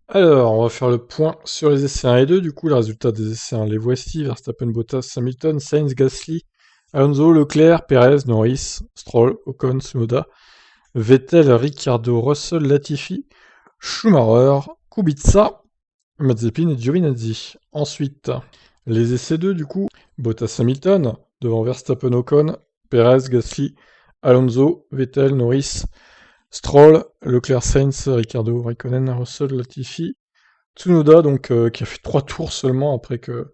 Alors, on va faire le point sur les essais 1 et 2. Du coup, les résultats des essais 1, les voici. Verstappen, Bottas, Hamilton, Sainz, Gasly, Alonso, Leclerc, Perez, Norris, Stroll, Ocon, Tsunoda, Vettel, Ricciardo, Russell, Latifi, Schumacher, Kubica, Mazepin et Giovinazzi. Ensuite, les essais 2, du coup. Bottas, Hamilton, devant Verstappen, Ocon, Perez, Gasly, Alonso, Vettel, Norris, Stroll, Leclerc, Sainz, Ricciardo, Raikkonen, Russell, Latifi, Tsunoda, donc, qui a fait 3 tours seulement après que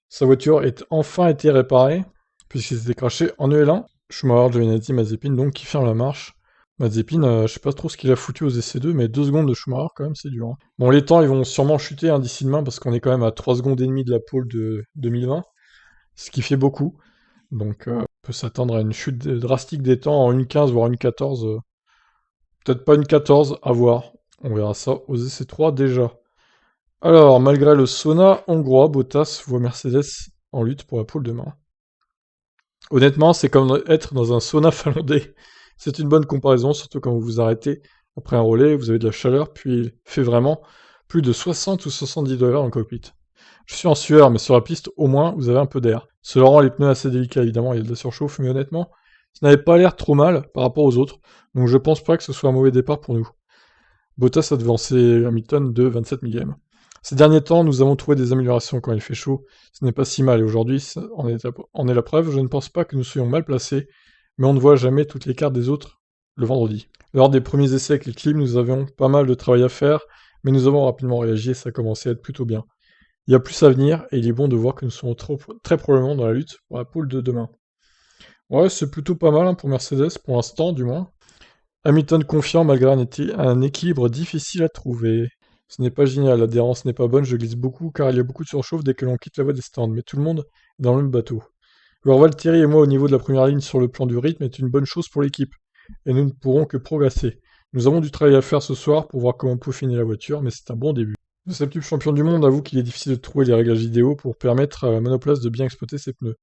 sa voiture ait enfin été réparée, puisqu'il s'était craché en EL1. Schumacher, Giovinazzi, Mazepin, donc, qui ferme la marche. Mazepin, je sais pas trop ce qu'il a foutu aux essais 2, mais 2 secondes de Schumacher, quand même, c'est dur, hein. Bon, les temps, ils vont sûrement chuter, hein, d'ici demain, parce qu'on est quand même à 3 secondes et demie de la pole de 2020, ce qui fait beaucoup. Donc, on peut s'attendre à une chute drastique des temps en 1,15, voire 1,14. Peut-être pas 1,14, à voir. On verra ça aux essais 3 déjà. Alors, malgré le sauna hongrois, Bottas voit Mercedes en lutte pour la pole demain. Honnêtement, c'est comme être dans un sauna finlandais. C'est une bonne comparaison, surtout quand vous vous arrêtez après un relais, vous avez de la chaleur, puis il fait vraiment plus de 60 ou 70 degrés dans le cockpit. Je suis en sueur, mais sur la piste, au moins, vous avez un peu d'air. Cela rend les pneus assez délicats, évidemment, il y a de la surchauffe, mais honnêtement, ça n'avait pas l'air trop mal par rapport aux autres, donc je pense pas que ce soit un mauvais départ pour nous. Bottas a devancé Hamilton de 27 millièmes. Ces derniers temps, nous avons trouvé des améliorations quand il fait chaud. Ce n'est pas si mal, et aujourd'hui, ça en est la preuve. Je ne pense pas que nous soyons mal placés, mais on ne voit jamais toutes les cartes des autres le vendredi. Lors des premiers essais avec les clims, nous avions pas mal de travail à faire, mais nous avons rapidement réagi et ça a commencé à être plutôt bien. Il y a plus à venir, et il est bon de voir que nous serons très probablement dans la lutte pour la pole de demain. Ouais, c'est plutôt pas mal, hein, pour Mercedes, pour l'instant du moins. Hamilton confiant malgré un équilibre difficile à trouver. Ce n'est pas génial, l'adhérence n'est pas bonne, je glisse beaucoup car il y a beaucoup de surchauffe dès que l'on quitte la voie des stands, mais tout le monde est dans le même bateau. Alors Valtteri et moi au niveau de la première ligne sur le plan du rythme est une bonne chose pour l'équipe, et nous ne pourrons que progresser. Nous avons du travail à faire ce soir pour voir comment peaufiner la voiture, mais c'est un bon début. Le septuple champion du monde avoue qu'il est difficile de trouver les réglages idéaux pour permettre à la monoplace de bien exploiter ses pneus.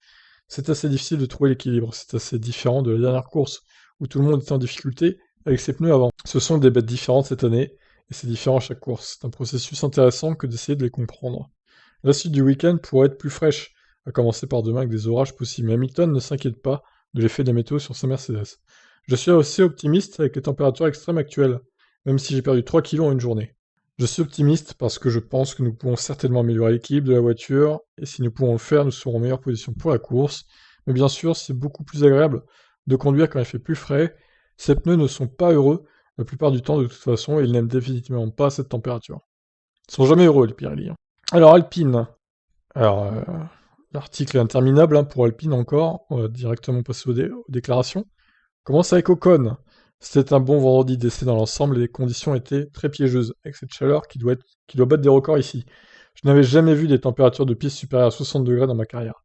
C'est assez difficile de trouver l'équilibre, c'est assez différent de la dernière course, où tout le monde était en difficulté avec ses pneus avant. Ce sont des bêtes différentes cette année, et c'est différent à chaque course. C'est un processus intéressant que d'essayer de les comprendre. La suite du week-end pourrait être plus fraîche, à commencer par demain avec des orages possibles, mais Hamilton ne s'inquiète pas de l'effet de la météo sur sa Mercedes. Je suis aussi optimiste avec les températures extrêmes actuelles, même si j'ai perdu 3 kilos en une journée. Je suis optimiste parce que je pense que nous pouvons certainement améliorer l'équilibre de la voiture, et si nous pouvons le faire, nous serons en meilleure position pour la course. Mais bien sûr, c'est beaucoup plus agréable de conduire quand il fait plus frais. Ces pneus ne sont pas heureux la plupart du temps de toute façon, et ils n'aiment définitivement pas cette température. Ils sont jamais heureux, les Pirelli, hein. Alors, Alpine. Alors, l'article est interminable, hein, pour Alpine encore. On va directement passer aux déclarations. On commence avec Ocon. C'était un bon vendredi d'essai dans l'ensemble et les conditions étaient très piégeuses, avec cette chaleur qui doit battre des records ici. Je n'avais jamais vu des températures de piste supérieures à 60 degrés dans ma carrière.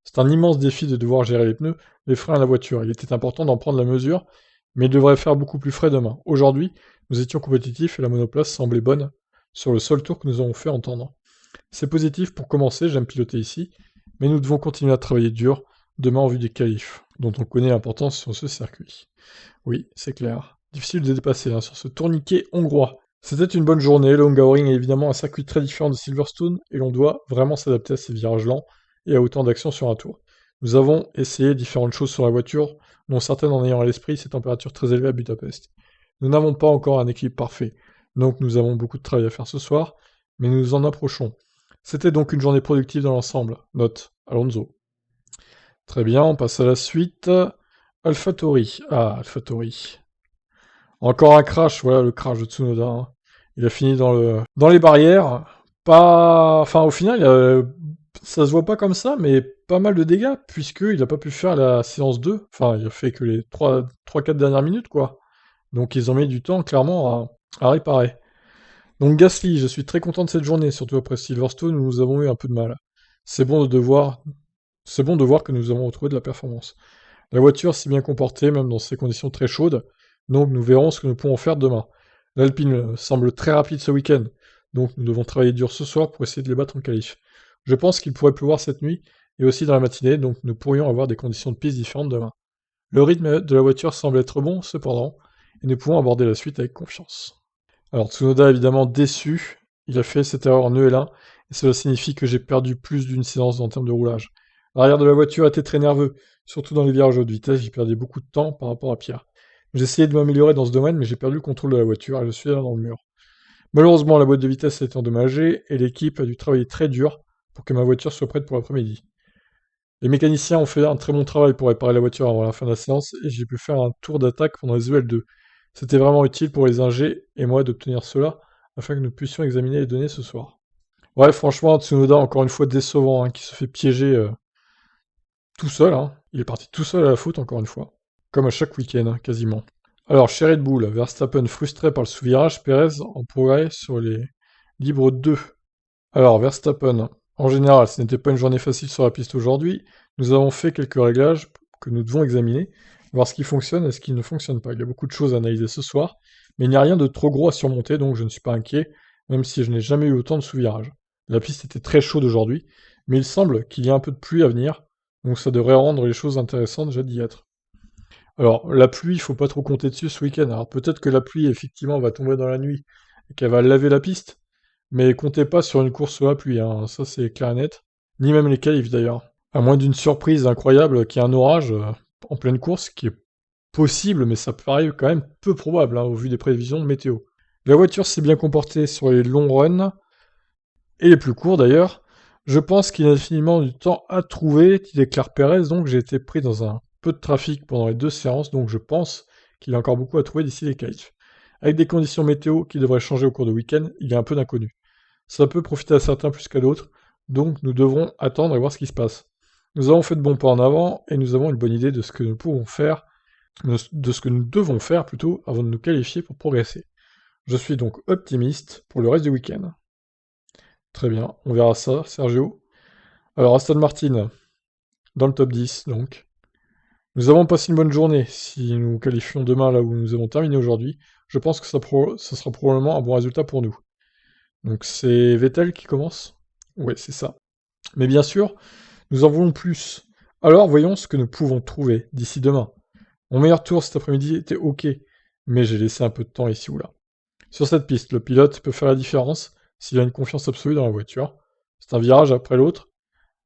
C'est un immense défi de devoir gérer les pneus, les freins à la voiture. Il était important d'en prendre la mesure, mais il devrait faire beaucoup plus frais demain. Aujourd'hui, nous étions compétitifs et la monoplace semblait bonne sur le seul tour que nous avons fait entendre. C'est positif pour commencer, j'aime piloter ici, mais nous devons continuer à travailler dur demain en vue des qualifs, dont on connaît l'importance sur ce circuit. Oui, c'est clair. Difficile de dépasser, hein, sur ce tourniquet hongrois. C'était une bonne journée, le Hungaroring est évidemment un circuit très différent de Silverstone, et l'on doit vraiment s'adapter à ces virages lents et à autant d'actions sur un tour. Nous avons essayé différentes choses sur la voiture, dont certaines en ayant à l'esprit ces températures très élevées à Budapest. Nous n'avons pas encore un équilibre parfait, donc nous avons beaucoup de travail à faire ce soir, mais nous nous en approchons. C'était donc une journée productive dans l'ensemble. Note, Alonso. Très bien, on passe à la suite. AlphaTauri. Ah, AlphaTauri. Encore un crash, voilà le crash de Tsunoda, hein. Il a fini dans les barrières. Pas. Enfin, au final, ça se voit pas comme ça, mais pas mal de dégâts, puisqu'il n'a pas pu faire la séance 2. Enfin, il a fait que les 3-4 dernières minutes, quoi. Donc ils ont mis du temps, clairement, à réparer. Donc Gasly, je suis très content de cette journée, surtout après Silverstone où nous avons eu un peu de mal. C'est bon de voir, c'est bon de voir que nous avons retrouvé de la performance. La voiture s'est bien comportée, même dans ces conditions très chaudes, donc nous verrons ce que nous pourrons faire demain. L'Alpine semble très rapide ce week-end, donc nous devons travailler dur ce soir pour essayer de les battre en qualif. Je pense qu'il pourrait pleuvoir cette nuit, et aussi dans la matinée, donc nous pourrions avoir des conditions de piste différentes demain. Le rythme de la voiture semble être bon, cependant, et nous pouvons aborder la suite avec confiance. Alors Tsunoda évidemment déçu, Il a fait cette erreur en EL1, et cela signifie que j'ai perdu plus d'une séance en termes de roulage. L'arrière de la voiture était très nerveux, surtout dans les virages haute vitesse, j'y perdais beaucoup de temps par rapport à Pierre. J'ai essayé de m'améliorer dans ce domaine, mais j'ai perdu le contrôle de la voiture et je suis allé dans le mur. Malheureusement, la boîte de vitesse a été endommagée et l'équipe a dû travailler très dur pour que ma voiture soit prête pour l'après-midi. Les mécaniciens ont fait un très bon travail pour réparer la voiture avant la fin de la séance et j'ai pu faire un tour d'attaque pendant les EL2. C'était vraiment utile pour les ingés et moi d'obtenir cela afin que nous puissions examiner les données ce soir. Ouais, franchement, Tsunoda, encore une fois décevant, hein, qui se fait piéger tout seul. Hein. Il est parti tout seul à la faute, encore une fois. Comme à chaque week-end, hein, quasiment. Alors, chez Red Bull, Verstappen frustré par le sous-virage, Perez en progrès sur les libres 2. Alors, Verstappen, en général, ce n'était pas une journée facile sur la piste aujourd'hui. Nous avons fait quelques réglages que nous devons examiner, voir ce qui fonctionne et ce qui ne fonctionne pas. Il y a beaucoup de choses à analyser ce soir, mais il n'y a rien de trop gros à surmonter, donc je ne suis pas inquiet, même si je n'ai jamais eu autant de sous-virages. La piste était très chaude aujourd'hui, mais il semble qu'il y a un peu de pluie à venir, donc ça devrait rendre les choses intéressantes, j'ai d'y être. Alors, la pluie, il faut pas trop compter dessus ce week-end. Alors peut-être que la pluie, effectivement, va tomber dans la nuit et qu'elle va laver la piste, mais comptez pas sur une course sous la pluie, hein, ça c'est clair et net. Ni même les qualifs d'ailleurs. À moins d'une surprise incroyable qu'il y ait un orage en pleine course, qui est possible, mais ça paraît quand même peu probable, hein, au vu des prévisions de météo. La voiture s'est bien comportée sur les longs runs, et les plus courts d'ailleurs. Je pense qu'il y a infiniment du temps à trouver, dit déclare Perez, donc j'ai été pris dans un peu de trafic pendant les 2 séances, donc je pense qu'il y a encore beaucoup à trouver d'ici les qualifs. Avec des conditions météo qui devraient changer au cours du week-end, il y a un peu d'inconnu. Ça peut profiter à certains plus qu'à d'autres, donc nous devrons attendre et voir ce qui se passe. Nous avons fait de bons pas en avant, et nous avons une bonne idée de ce que nous pouvons faire, de ce que nous devons faire plutôt, avant de nous qualifier pour progresser. Je suis donc optimiste pour le reste du week-end. Très bien, on verra ça, Sergio. Alors, Aston Martin, dans le top 10, donc. Nous avons passé une bonne journée. Si nous qualifions demain là où nous avons terminé aujourd'hui, je pense que ça sera probablement un bon résultat pour nous. Donc c'est Vettel qui commence? Ouais, c'est ça. Mais bien sûr, nous en voulons plus. Alors voyons ce que nous pouvons trouver d'ici demain. Mon meilleur tour cet après-midi était ok, mais j'ai laissé un peu de temps ici ou là. Sur cette piste, le pilote peut faire la différence s'il a une confiance absolue dans la voiture. C'est un virage après l'autre,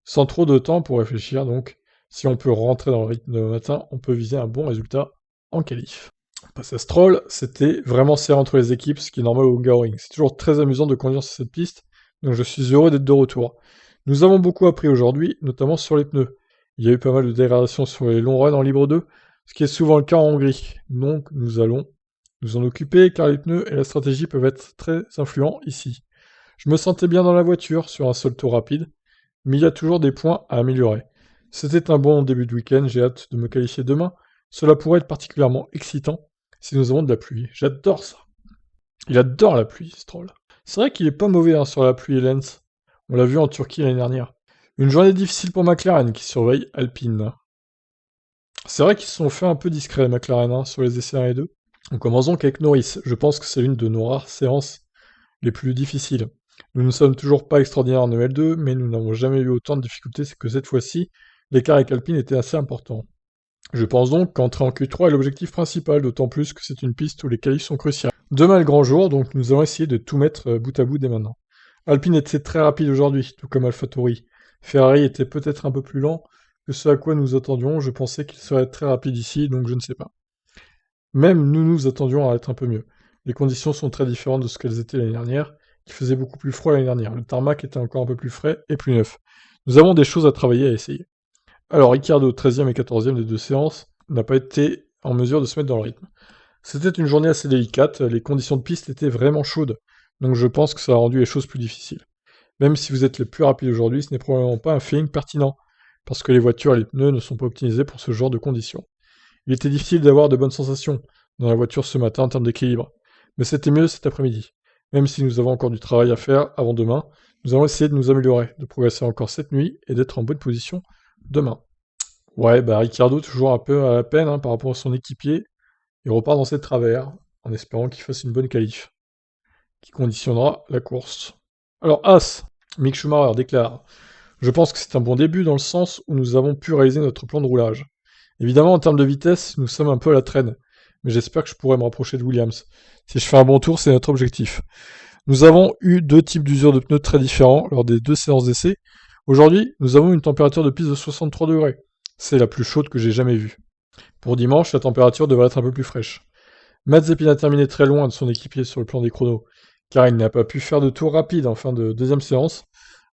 sans trop de temps pour réfléchir, donc si on peut rentrer dans le rythme de matin, on peut viser un bon résultat en qualif. Passer à Stroll, c'était vraiment serré entre les équipes, ce qui est normal au Hungaroring. C'est toujours très amusant de conduire sur cette piste, donc je suis heureux d'être de retour. Nous avons beaucoup appris aujourd'hui, notamment sur les pneus. Il y a eu pas mal de dégradations sur les longs runs en libre 2, ce qui est souvent le cas en Hongrie. Donc nous allons nous en occuper, car les pneus et la stratégie peuvent être très influents ici. Je me sentais bien dans la voiture sur un seul tour rapide, mais il y a toujours des points à améliorer. C'était un bon début de week-end, j'ai hâte de me qualifier demain. Cela pourrait être particulièrement excitant si nous avons de la pluie. J'adore ça. Il adore la pluie, Stroll. C'est vrai qu'il est pas mauvais hein, sur la pluie, Lens. On l'a vu en Turquie l'année dernière. Une journée difficile pour McLaren qui surveille Alpine. C'est vrai qu'ils se sont fait un peu discrets, McLaren, hein, sur les essais 1 et 2. On commence donc avec Norris. Je pense que c'est l'une de nos rares séances les plus difficiles. Nous ne sommes toujours pas extraordinaires en EL2, mais nous n'avons jamais eu autant de difficultés que cette fois-ci. L'écart avec Alpine était assez important. Je pense donc qu'entrer en Q3 est l'objectif principal, d'autant plus que c'est une piste où les qualifs sont cruciales. Demain est le grand jour, donc nous allons essayer de tout mettre bout à bout dès maintenant. Alpine était très rapide aujourd'hui, tout comme AlphaTauri. Ferrari était peut-être un peu plus lent que ce à quoi nous attendions, je pensais qu'il serait très rapide ici, donc je ne sais pas. Même nous nous attendions à être un peu mieux. Les conditions sont très différentes de ce qu'elles étaient l'année dernière, qui faisait beaucoup plus froid l'année dernière. Le tarmac était encore un peu plus frais et plus neuf. Nous avons des choses à travailler et à essayer. Alors Ricciardo, 13e et 14e des 2 séances, n'a pas été en mesure de se mettre dans le rythme. C'était une journée assez délicate, les conditions de piste étaient vraiment chaudes, donc je pense que ça a rendu les choses plus difficiles. Même si vous êtes les plus rapides aujourd'hui, ce n'est probablement pas un feeling pertinent, parce que les voitures et les pneus ne sont pas optimisés pour ce genre de conditions. Il était difficile d'avoir de bonnes sensations dans la voiture ce matin en termes d'équilibre, mais c'était mieux cet après-midi. Même si nous avons encore du travail à faire avant demain, nous allons essayer de nous améliorer, de progresser encore cette nuit et d'être en bonne position demain. Ouais, bah Ricciardo toujours un peu à la peine hein, par rapport à son équipier. Il repart dans ses travers, en espérant qu'il fasse une bonne qualif, qui conditionnera la course. Alors As, Mick Schumacher déclare « Je pense que c'est un bon début dans le sens où nous avons pu réaliser notre plan de roulage. Évidemment, en termes de vitesse, nous sommes un peu à la traîne, mais j'espère que je pourrai me rapprocher de Williams. Si je fais un bon tour, c'est notre objectif. Nous avons eu deux types d'usure de pneus très différents lors des 2 séances d'essai. Aujourd'hui, nous avons une température de piste de 63 degrés. C'est la plus chaude que j'ai jamais vue. Pour dimanche, la température devrait être un peu plus fraîche. Mazepin a terminé très loin de son équipier sur le plan des chronos, car il n'a pas pu faire de tour rapide en fin de deuxième séance,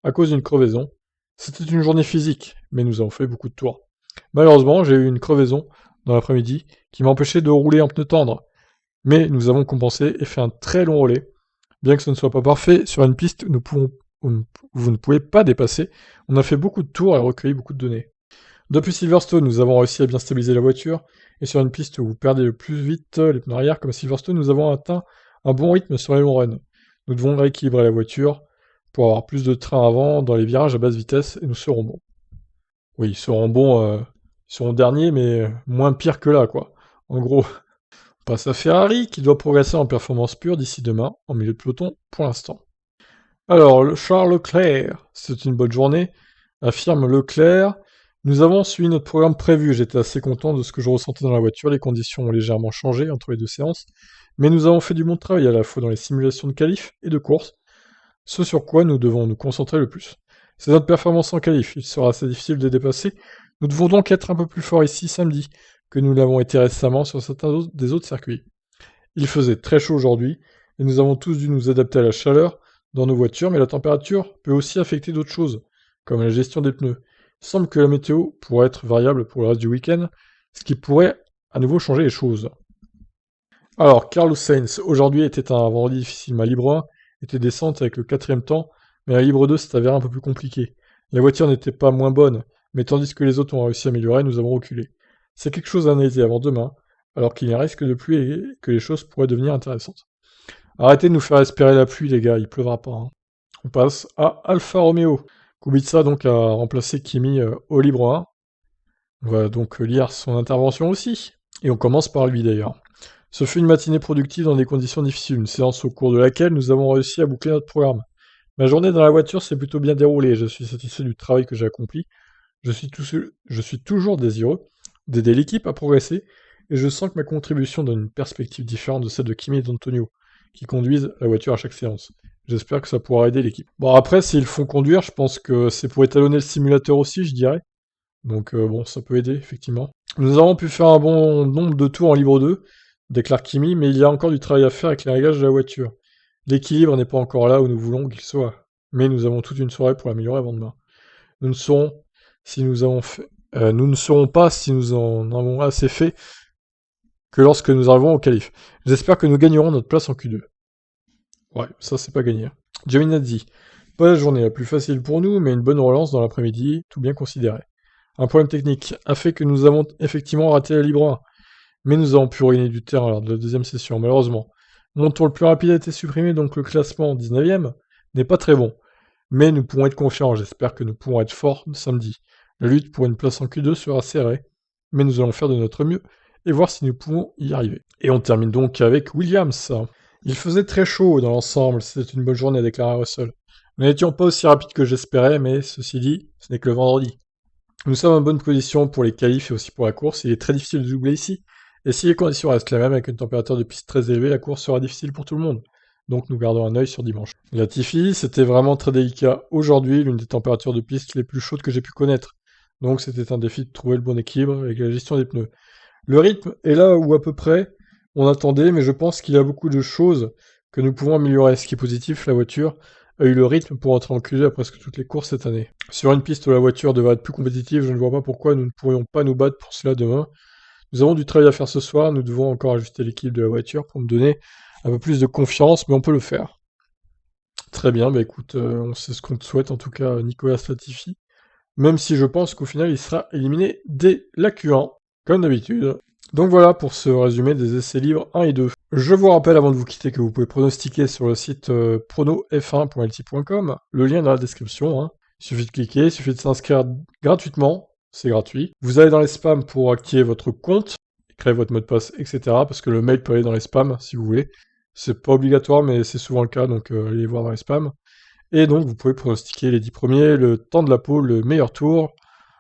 à cause d'une crevaison. C'était une journée physique, mais nous avons fait beaucoup de tours. Malheureusement, j'ai eu une crevaison dans l'après-midi qui m'a empêché de rouler en pneu tendre. Mais nous avons compensé et fait un très long relais. Bien que ce ne soit pas parfait, sur une piste où vous ne pouvez pas dépasser, on a fait beaucoup de tours et recueilli beaucoup de données. Depuis Silverstone, nous avons réussi à bien stabiliser la voiture, et sur une piste où vous perdez le plus vite les pneus arrière, comme à Silverstone, nous avons atteint un bon rythme sur les longs runs. Nous devons rééquilibrer la voiture pour avoir plus de train avant dans les virages à basse vitesse, et nous serons bons. Oui, ils seront bons, ils seront derniers, mais moins pire que là, quoi. En gros, on passe à Ferrari, qui doit progresser en performance pure d'ici demain, en milieu de peloton pour l'instant. Alors, le Charles Leclerc, c'est une bonne journée, affirme Leclerc. Nous avons suivi notre programme prévu, j'étais assez content de ce que je ressentais dans la voiture, les conditions ont légèrement changé entre les 2 séances, mais nous avons fait du bon travail à la fois dans les simulations de qualif et de course, ce sur quoi nous devons nous concentrer le plus. C'est notre performance en qualif, il sera assez difficile de dépasser, nous devons donc être un peu plus forts ici samedi, que nous l'avons été récemment sur certains des autres circuits. Il faisait très chaud aujourd'hui, et nous avons tous dû nous adapter à la chaleur dans nos voitures, mais la température peut aussi affecter d'autres choses, comme la gestion des pneus. Il semble que la météo pourrait être variable pour le reste du week-end, ce qui pourrait à nouveau changer les choses. Alors, Carlos Sainz, aujourd'hui était un vendredi difficile. Ma libre 1 était descente avec le 4ème temps, mais la libre 2 s'est avérée un peu plus compliquée. La voiture n'était pas moins bonne, mais tandis que les autres ont réussi à améliorer, nous avons reculé. C'est quelque chose à analyser avant demain, alors qu'il y a un risque de pluie et que les choses pourraient devenir intéressantes. Arrêtez de nous faire espérer la pluie, les gars, il pleuvra pas. Hein. On passe à Alfa Romeo. Kubica donc a remplacé Kimi au libre 1. On va donc lire son intervention aussi. Et on commence par lui d'ailleurs. Ce fut une matinée productive dans des conditions difficiles, une séance au cours de laquelle nous avons réussi à boucler notre programme. Ma journée dans la voiture s'est plutôt bien déroulée, je suis satisfait du travail que j'ai accompli. Je suis toujours désireux d'aider l'équipe à progresser, et je sens que ma contribution donne une perspective différente de celle de Kimi et d'Antonio, qui conduisent la voiture à chaque séance. J'espère que ça pourra aider l'équipe. Bon après, s'ils font conduire, je pense que c'est pour étalonner le simulateur aussi, je dirais. Donc bon, ça peut aider, effectivement. Nous avons pu faire un bon nombre de tours en libre 2, déclare Kimi, mais il y a encore du travail à faire avec les réglages de la voiture. L'équilibre n'est pas encore là où nous voulons qu'il soit, mais nous avons toute une soirée pour l'améliorer avant demain. Nous ne saurons si nous avons fait, nous ne saurons pas si nous en avons assez fait que lorsque nous arriverons au qualif. J'espère que nous gagnerons notre place en Q2. Ouais, ça c'est pas gagné. Giovinazzi, pas la journée la plus facile pour nous, mais une bonne relance dans l'après-midi, tout bien considéré. Un problème technique a fait que nous avons effectivement raté la libre 1, mais nous avons pu regagner du terrain lors de la deuxième session, malheureusement. Mon tour le plus rapide a été supprimé, donc le classement 19ème n'est pas très bon. Mais nous pourrons être confiants, j'espère que nous pourrons être forts samedi. La lutte pour une place en Q2 sera serrée, mais nous allons faire de notre mieux et voir si nous pouvons y arriver. Et on termine donc avec Williams. Il faisait très chaud dans l'ensemble, c'était une bonne journée, a déclaré Russell. Nous n'étions pas aussi rapides que j'espérais, mais ceci dit, ce n'est que le vendredi. Nous sommes en bonne position pour les qualifs et aussi pour la course, il est très difficile de doubler ici, et si les conditions restent les mêmes avec une température de piste très élevée, la course sera difficile pour tout le monde. Donc nous gardons un œil sur dimanche. Latifi, c'était vraiment très délicat. Aujourd'hui, l'une des températures de piste les plus chaudes que j'ai pu connaître. Donc c'était un défi de trouver le bon équilibre avec la gestion des pneus. Le rythme est là où à peu près on attendait, mais je pense qu'il y a beaucoup de choses que nous pouvons améliorer. Ce qui est positif, la voiture a eu le rythme pour entrer en Q2 à presque toutes les courses cette année. Sur une piste où la voiture devrait être plus compétitive, je ne vois pas pourquoi nous ne pourrions pas nous battre pour cela demain. Nous avons du travail à faire ce soir, nous devons encore ajuster l'équilibre de la voiture pour me donner un peu plus de confiance, mais on peut le faire. Très bien, bah écoute, on sait ce qu'on te souhaite en tout cas, Nicolas Latifi. Même si je pense qu'au final il sera éliminé dès la Q1, comme d'habitude. Donc voilà pour ce résumé des essais libres 1 et 2. Je vous rappelle avant de vous quitter que vous pouvez pronostiquer sur le site pronof1.lt.com, le lien est dans la description. Hein. Il suffit de cliquer, il suffit de s'inscrire gratuitement, c'est gratuit. Vous allez dans les spams pour activer votre compte, créer votre mot de passe, etc. Parce que le mail peut aller dans les spams si vous voulez. C'est pas obligatoire mais c'est souvent le cas, donc allez voir dans les spams. Et donc vous pouvez pronostiquer les 10 premiers, le temps de la pole, le meilleur tour,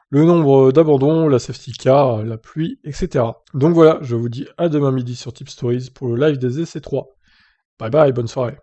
le nombre d'abandons, la safety car, la pluie, etc. Donc voilà, je vous dis à demain midi sur Tip Stories pour le live des essais 3. Bye bye, bonne soirée.